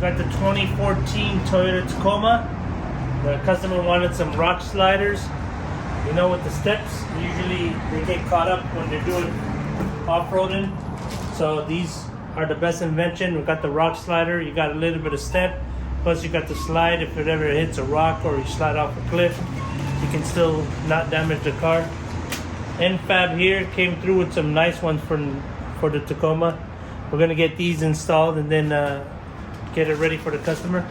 got the 2014 Toyota Tacoma. The customer wanted some rock sliders. You know, with the steps, usually they get caught up when they're doing off-roading. So these are the best invention. We got the rock slider. You got a little bit of step. Plus you got the slide. If it ever hits a rock or you slide off a cliff, you can still not damage the car. Fab here came through with some nice ones for the Tacoma. We're gonna get these installed and then get it ready for the customer.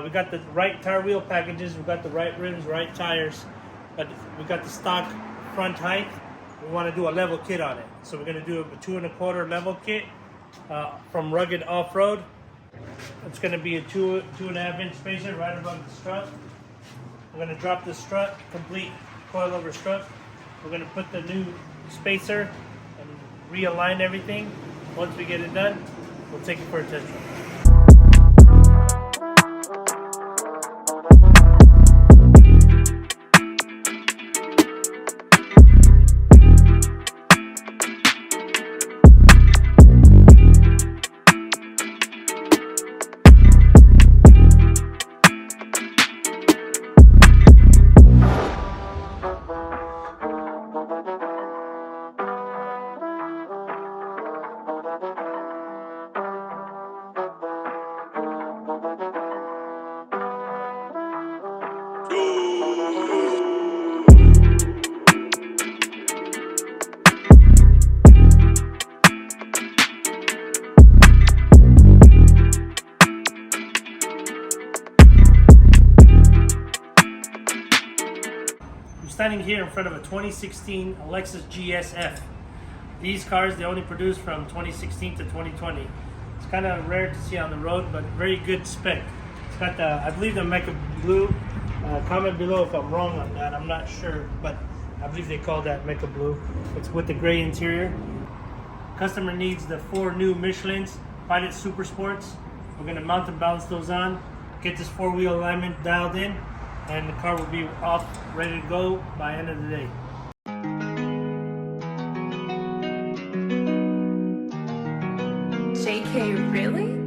We got the right tire wheel packages, we got the right rims, right tires, but we got the stock front height. We want to do a level kit on it. So we're going to do a 2 1/4 level kit from rugged off-road. It's going to be a 2.5 inch spacer right above the strut. We're going to drop the strut, complete coilover strut. We're going to put the new spacer and realign everything. Once we get it done, we'll take it for a test run. Standing here in front of a 2016 Lexus GSF. These cars, they only produce from 2016 to 2020. It's kind of rare to see on the road, but very good spec. It's got the, I believe, the Mecha Blue. Comment below if I'm wrong on that. I'm not sure, but I believe they call that Mecha Blue. It's with the gray interior. Customer needs the 4 new Michelins Pilot Super Sports. We're gonna mount and balance those on, get this 4-wheel alignment dialed in, and the car will be off, ready to go by end of the day. JK, really?